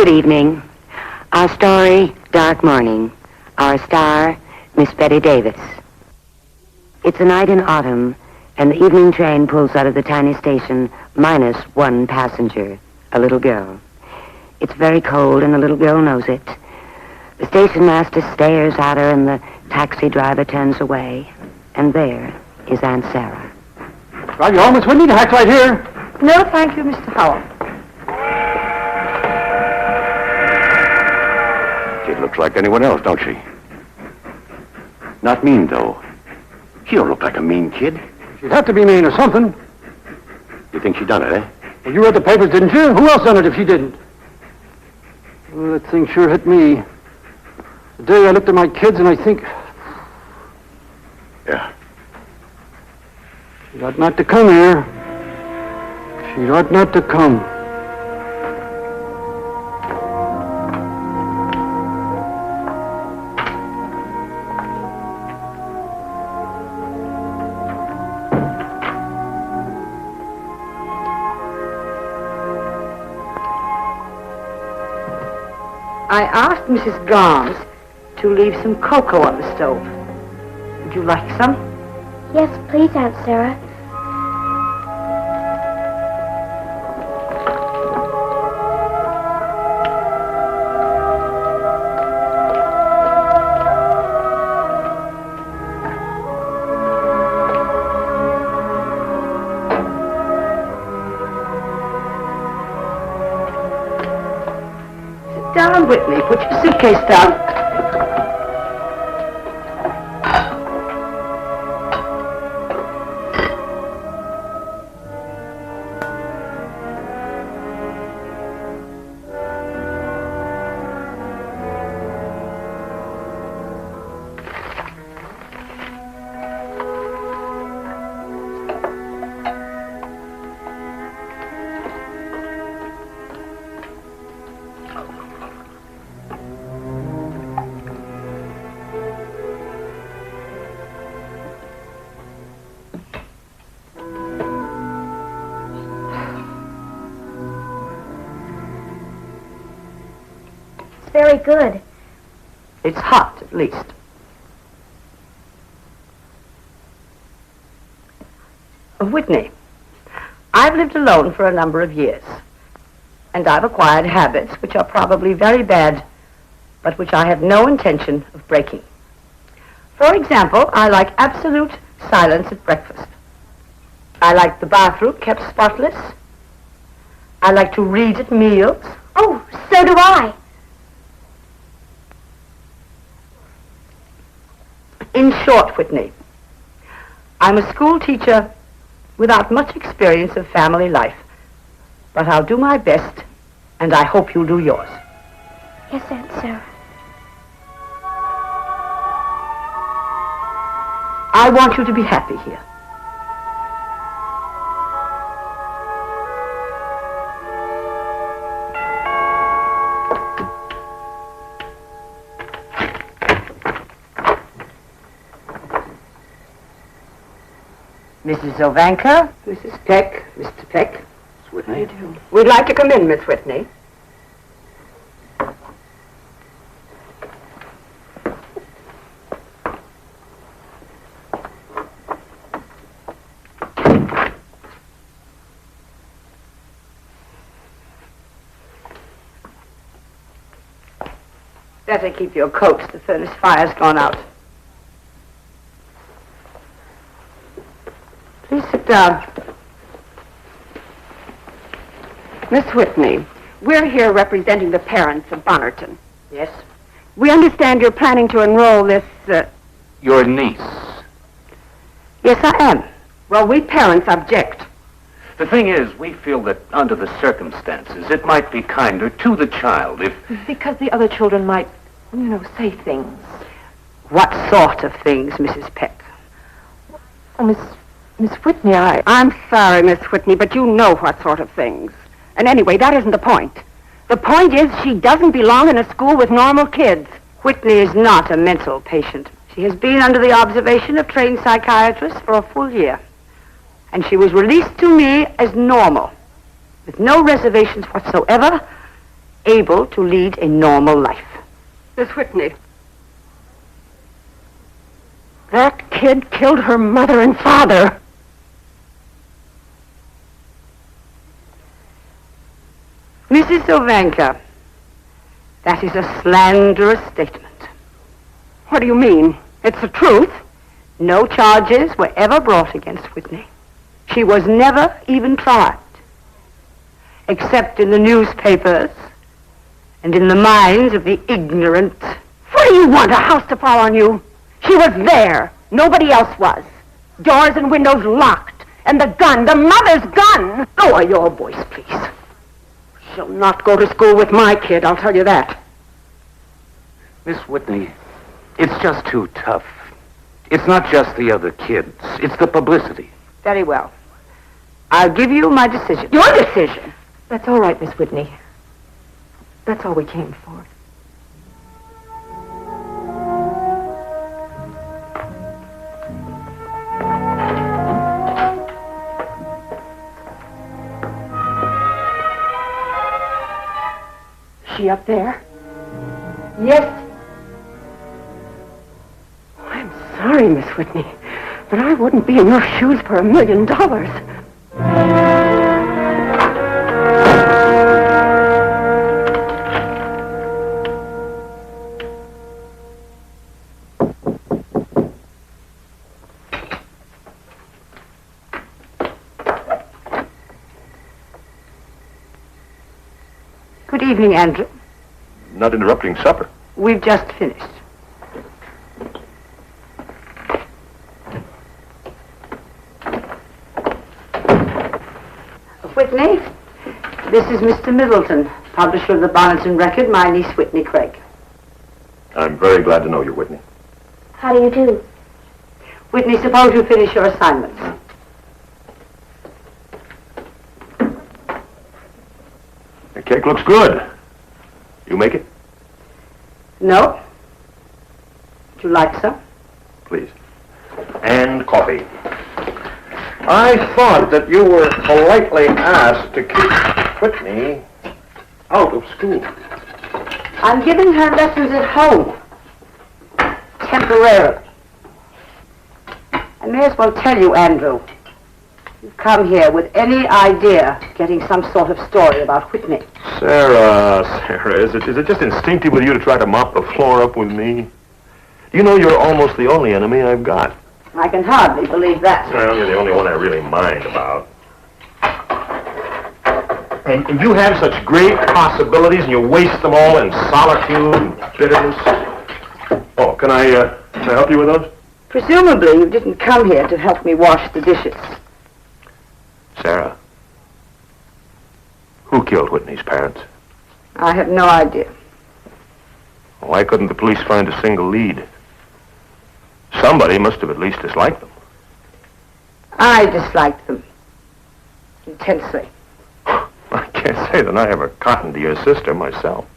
Good evening. Our story, Dark Morning. Our star, Miss Bette Davis. It's a night in autumn, and the evening train pulls out of the tiny station minus one passenger, a little girl. It's very cold, and the little girl knows it. The station master stares at her, and the taxi driver turns away. And there is Aunt Sarah. Drive you home, Miss Whitney? The hack's right here. No, thank you, Mr. Howell. She looks like anyone else, don't she? Not mean, though. She don't look like a mean kid. She'd have to be mean or something. You think she done it, eh? Well, you read the papers, didn't you? Who else done it if she didn't? Well, that thing sure hit me. The day I looked at my kids and I think... Yeah. She ought not to come here. She ought not to come. I asked Mrs. Garnes to leave some cocoa on the stove. Would you like some? Yes, please, Aunt Sarah. Sit down, Whitney. Put your suitcase down. Very good. It's hot, at least. Whitney, I've lived alone for a number of years, and I've acquired habits which are probably very bad, but which I have no intention of breaking. For example, I like absolute silence at breakfast. I like the bathroom kept spotless. I like to read at meals. Oh, so do I. In short, Whitney, I'm a school teacher without much experience of family life, but I'll do my best, and I hope you'll do yours. Yes, Aunt Sarah. I want you to be happy here. Mrs. Ovanka, Mrs. Peck, Mr. Peck. Miss Whitney? We'd like to come in, Miss Whitney. Better keep your coats. The furnace fire's gone out. Please sit down. Miss Whitney, we're here representing the parents of Bonnerton. Yes? We understand you're planning to enroll this, Your niece. Yes, I am. Well, we parents object. The thing is, we feel that under the circumstances, it might be kinder to the child if... Because the other children might, say things. What sort of things, Mrs. Peck? Oh, Miss Whitney, I'm sorry, Miss Whitney, but you know what sort of things. And anyway, that isn't the point. The point is she doesn't belong in a school with normal kids. Whitney is not a mental patient. She has been under the observation of trained psychiatrists for a full year. And she was released to me as normal, with no reservations whatsoever, able to lead a normal life. Miss Whitney, that kid killed her mother and father. Mrs. Sylvanka, that is a slanderous statement. What do you mean? It's the truth. No charges were ever brought against Whitney. She was never even tried, except in the newspapers and in the minds of the ignorant. What do you want, a house to fall on you? She was there. Nobody else was. Doors and windows locked. And the gun, the mother's gun. Lower your voice, please. She'll not go to school with my kid, I'll tell you that. Miss Whitney, it's just too tough. It's not just the other kids. It's the publicity. Very well. I'll give you my decision. Your decision? That's all right, Miss Whitney. That's all we came for. She up there? Yes. I'm sorry, Miss Whitney, but I wouldn't be in your shoes for $1 million. Good evening, Andrew. Not interrupting supper. We've just finished. Whitney, this is Mr. Middleton, publisher of the Bonneton Record, my niece Whitney Craig. I'm very glad to know you, Whitney. How do you do? Whitney, suppose you finish your assignments. The cake looks good. You make it? No? Would you like some? Please. And coffee. I thought that you were politely asked to keep Whitney out of school. I'm giving her lessons at home. Temporarily. I may as well tell you, Andrew, you've come here with any idea of getting some sort of story about Whitney. Sarah, is it just instinctive with you to try to mop the floor up with me? You know you're almost the only enemy I've got. I can hardly believe that. Well, you're the only one I really mind about. And you have such great possibilities, and you waste them all in solitude and bitterness. Oh, can I help you with those? Presumably you didn't come here to help me wash the dishes. Sarah, who killed Whitney's parents? I have no idea. Why couldn't the police find a single lead? Somebody must have at least disliked them. I disliked them. Intensely. I can't say that I ever cottoned to your sister myself.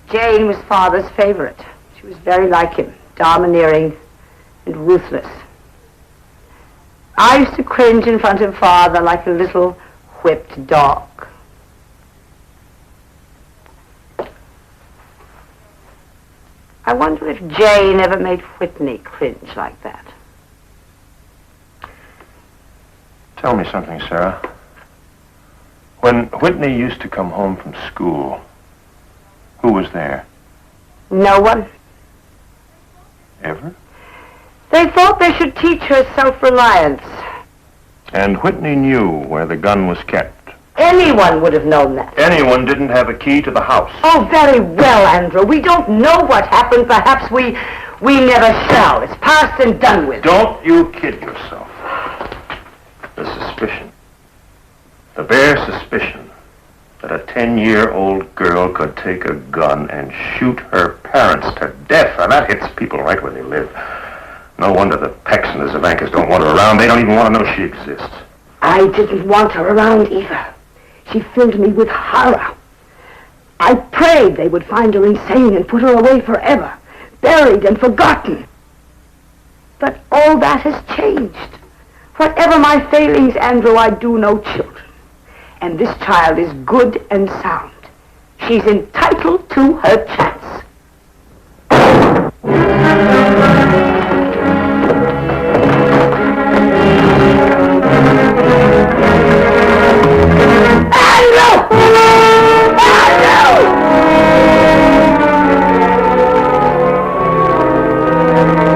Jane was father's favorite. She was very like him, domineering and ruthless. I used to cringe in front of father like a little whipped dog. I wonder if Jane ever made Whitney cringe like that. Tell me something, Sarah. When Whitney used to come home from school, who was there? No one. Ever? They thought they should teach her self-reliance. And Whitney knew where the gun was kept. Anyone would have known that. Anyone didn't have a key to the house. Oh, very well, Andrew. We don't know what happened. Perhaps we never shall. It's past and done with. Don't you kid yourself. The suspicion. The bare suspicion that a 10-year-old girl could take a gun and shoot her parents to death. Now, that hits people right where they live. No wonder the Pecks and the Zavankas don't want her around. They don't even want to know she exists. I didn't want her around either. She filled me with horror. I prayed they would find her insane and put her away forever, buried and forgotten. But all that has changed. Whatever my failings, Andrew, I do know children. And this child is good and sound. She's entitled to her chance.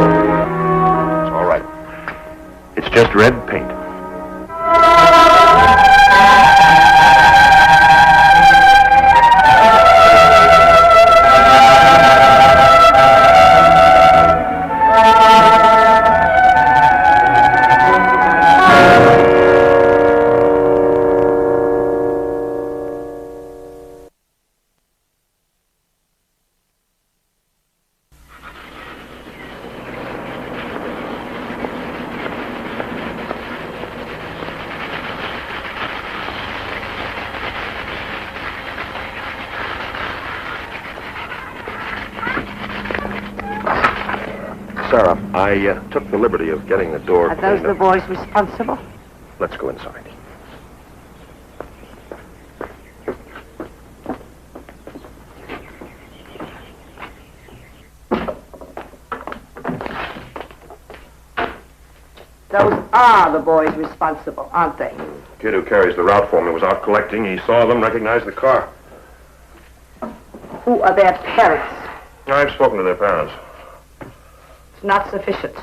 It's all right. It's just red paint. Sarah, I took the liberty of getting the door Are those cleaned the up. boys responsible? Let's go inside. Those are the boys responsible, aren't they? Kid who carries the route for me was out collecting. He saw them, recognized the car. Who are their parents? I've spoken to their parents. It's not sufficient.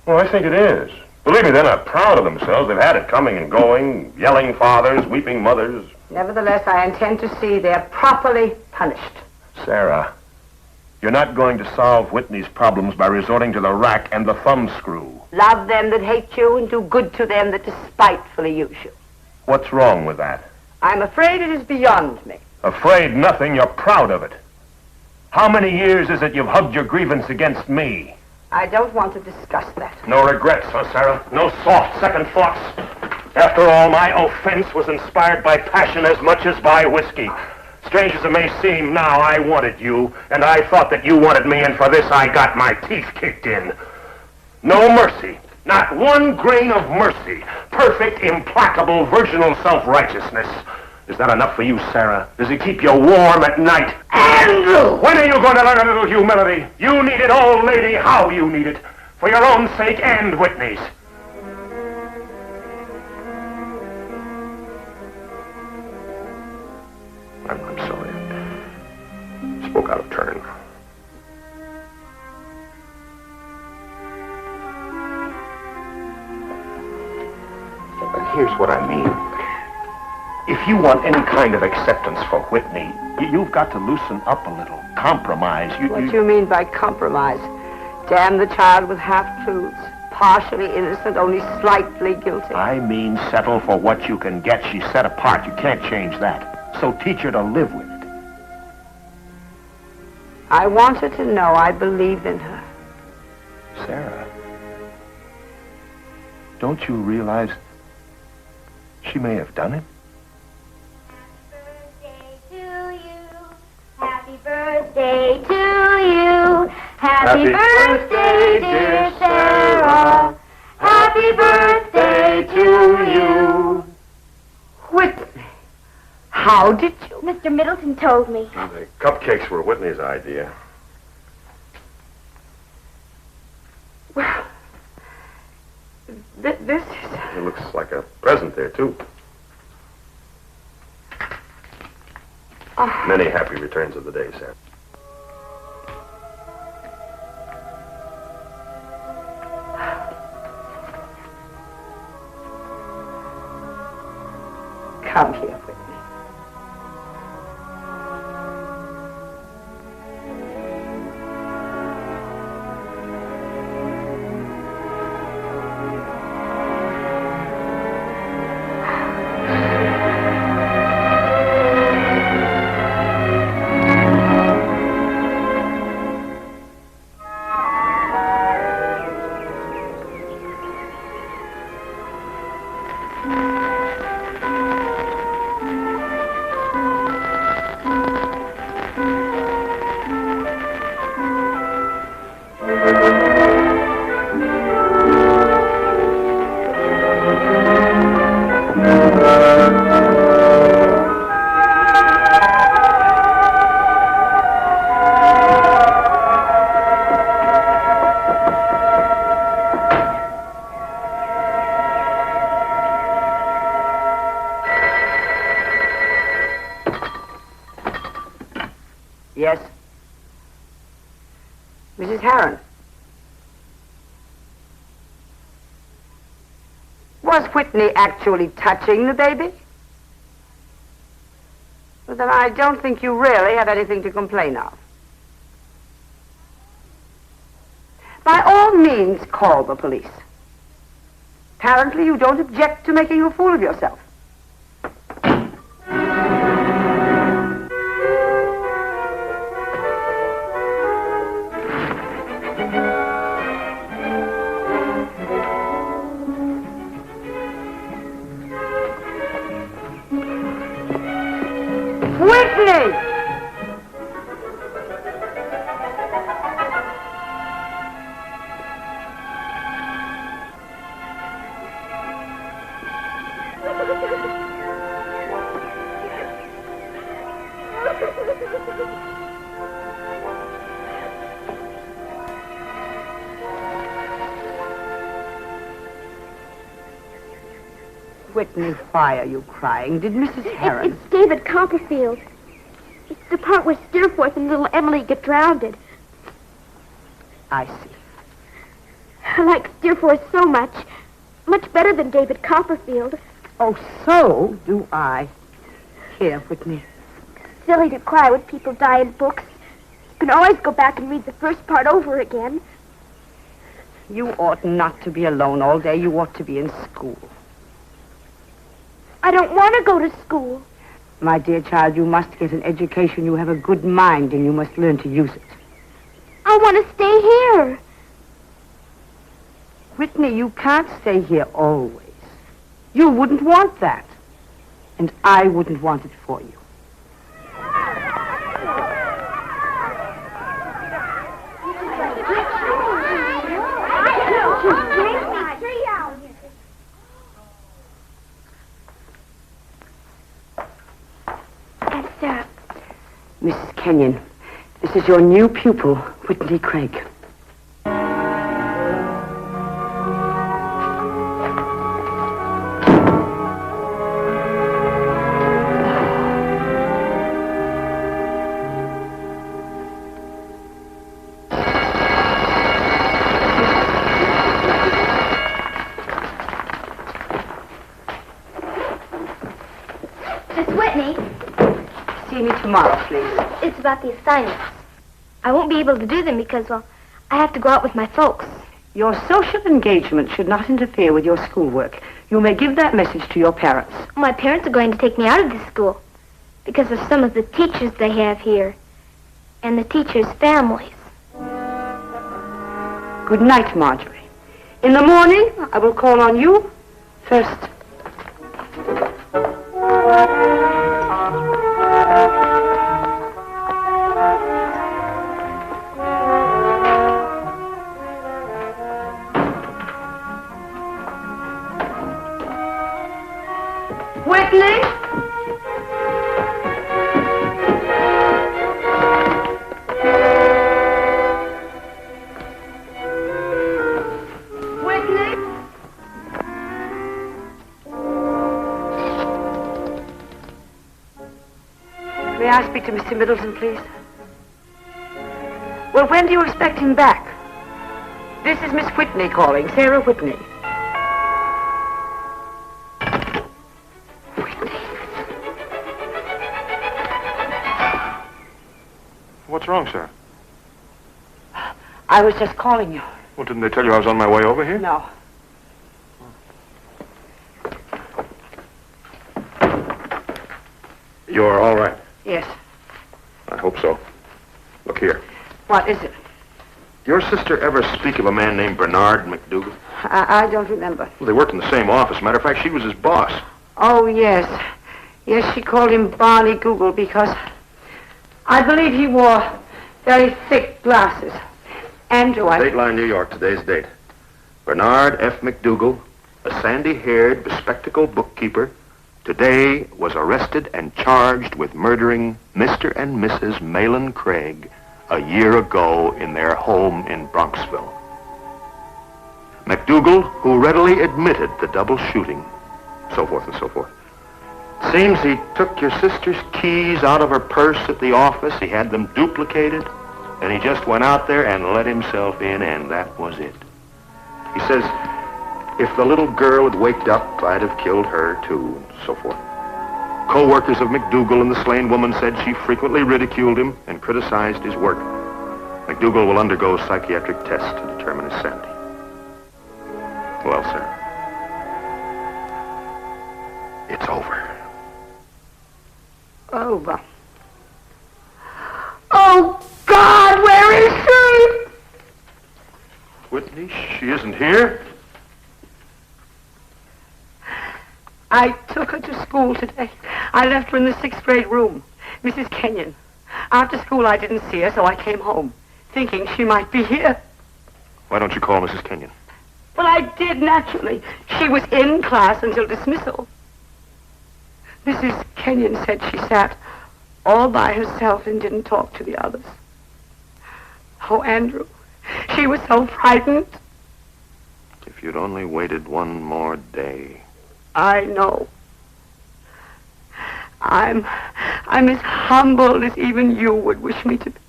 Well, I think it is. Believe me, they're not proud of themselves. They've had it coming and going, yelling fathers, weeping mothers. Nevertheless, I intend to see they're properly punished. Sarah, you're not going to solve Whitney's problems by resorting to the rack and the thumbscrew. Love them that hate you and do good to them that despitefully use you. What's wrong with that? I'm afraid it is beyond me. Afraid nothing, you're proud of it. How many years is it you've hugged your grievance against me? I don't want to discuss that. No regrets, huh, Sarah? No soft second thoughts? After all, my offense was inspired by passion as much as by whiskey. Strange as it may seem, now I wanted you, and I thought that you wanted me, and for this I got my teeth kicked in. No mercy. Not one grain of mercy. Perfect, implacable, virginal self-righteousness. Is that enough for you, Sarah? Does it keep you warm at night? Andrew! When are you going to learn a little humility? You need it, old lady, how you need it. For your own sake and Whitney's. I'm sorry. I spoke out of turn. Here's what I mean. If you want any kind of acceptance for Whitney, you've got to loosen up a little. Compromise. What do you mean by compromise? Damn the child with half-truths. Partially innocent, only slightly guilty. I mean settle for what you can get. She's set apart. You can't change that. So teach her to live with it. I want her to know I believe in her. Sarah, don't you realize she may have done it? Happy birthday to you. Happy birthday, dear Sarah. Happy birthday to you. Whitney, how did you... Mr. Middleton told me. The cupcakes were Whitney's idea. Well, this is... It looks like a present there, too. Many happy returns of the day, Sarah. Come here, Whitney. Mrs. Heron. Was Whitney actually touching the baby? Well, then I don't think you really have anything to complain of. By all means, call the police. Apparently, you don't object to making a fool of yourself. Whitney! Whitney, why are you crying? Did Mrs. Heron... It's David Copperfield. It's the part where Steerforth and little Emily get drowned. I see. I like Steerforth so much. Much better than David Copperfield. Oh, so do I. Here, Whitney. Silly to cry when people die in books. You can always go back and read the first part over again. You ought not to be alone all day. You ought to be in school. I don't want to go to school. My dear child, you must get an education. You have a good mind, and you must learn to use it. I want to stay here. Whitney, you can't stay here always. You wouldn't want that. And I wouldn't want it for you. Mrs. Kenyon, this is your new pupil, Whitney Craig. Miss Whitney. See me tomorrow, please. It's about the assignments. I won't be able to do them because, well, I have to go out with my folks. Your social engagement should not interfere with your schoolwork. You may give that message to your parents. My parents are going to take me out of this school because of some of the teachers they have here and the teachers' families. Good night, Marjorie. In the morning, I will call on you first. Whitney? Whitney? May I speak to Mr. Middleton, please? Well, when do you expect him back? This is Miss Whitney calling, Sarah Whitney. What's wrong, sir? I was just calling you. Well, didn't they tell you I was on my way over here? No. You're all right. Yes. I hope so. Look here. What is it? Your sister ever speak of a man named Bernard McDougal? I don't remember. Well, they worked in the same office. Matter of fact, she was his boss. Oh, yes. Yes, she called him Barney Google because I believe he wore very thick glasses. Andrew, Dateline, New York, today's date. Bernard F. McDougal, a sandy-haired, bespectacled bookkeeper, today was arrested and charged with murdering Mr. and Mrs. Malin Craig a year ago in their home in Bronxville. McDougal, who readily admitted the double shooting, so forth and so forth. Seems he took your sister's keys out of her purse at the office. He had them duplicated, And he just went out there and let himself in, and that was it. He says, if the little girl had waked up, I'd have killed her, too, and so forth. Co-workers of McDougal and the slain woman said she frequently ridiculed him and criticized his work. McDougal will undergo psychiatric tests to determine his sanity. Well, sir, it's over. Over. Oh, God, where is she? Whitney, she isn't here. I took her to school today. I left her in the 6th grade room. Mrs. Kenyon. After school, I didn't see her, so I came home, thinking she might be here. Why don't you call Mrs. Kenyon? Well, I did, naturally. She was in class until dismissal. Mrs. Kenyon said she sat all by herself and didn't talk to the others. Oh, Andrew, she was so frightened. If you'd only waited one more day. I know. I'm as humble as even you would wish me to be.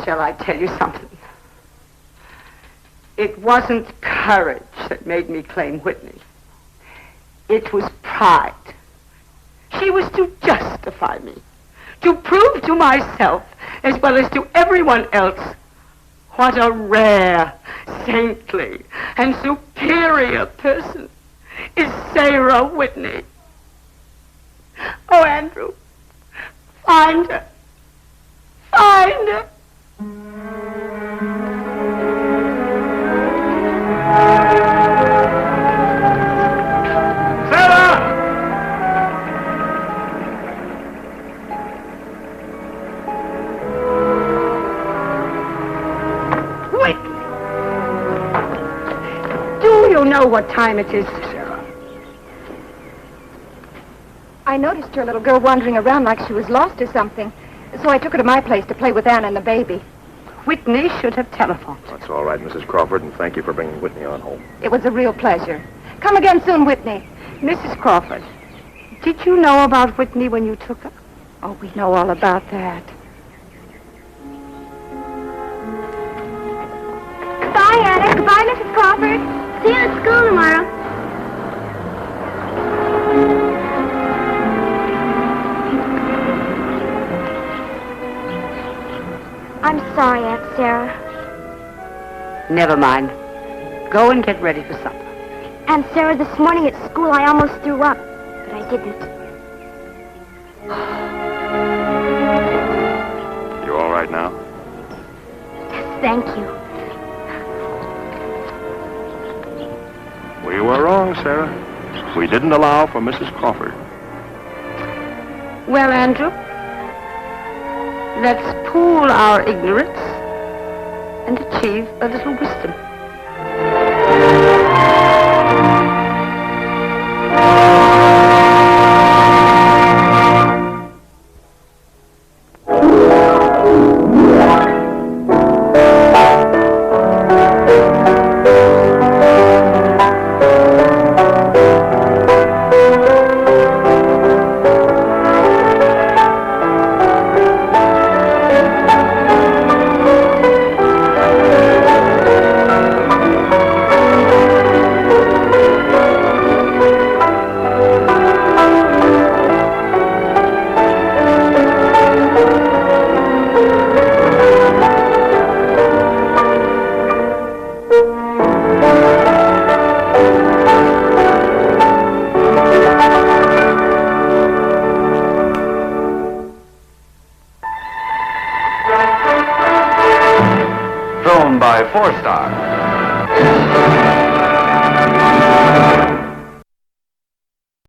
Shall I tell you something? It wasn't courage that made me claim Whitney. It was pride. She was to justify me, to prove to myself, as well as to everyone else, what a rare, saintly, and superior person is Sarah Whitney. Oh, Andrew, find her. Find her. You know what time it is, Sarah. I noticed your little girl wandering around like she was lost or something, so I took her to my place to play with Anna and the baby. Whitney should have telephoned. That's all right, Mrs. Crawford, and thank you for bringing Whitney on home. It was a real pleasure. Come again soon, Whitney. Mrs. Crawford, did you know about Whitney when you took her? Oh, we know all about that. Goodbye, Anna. Goodbye, Mrs. Crawford. See you at school tomorrow. I'm sorry, Aunt Sarah. Never mind. Go and get ready for supper. Aunt Sarah, this morning at school I almost threw up, but I didn't. You all right now? Yes, thank you. We were wrong, Sarah. We didn't allow for Mrs. Crawford. Well, Andrew, let's pool our ignorance and achieve a little wisdom. Filmed by 4 Star.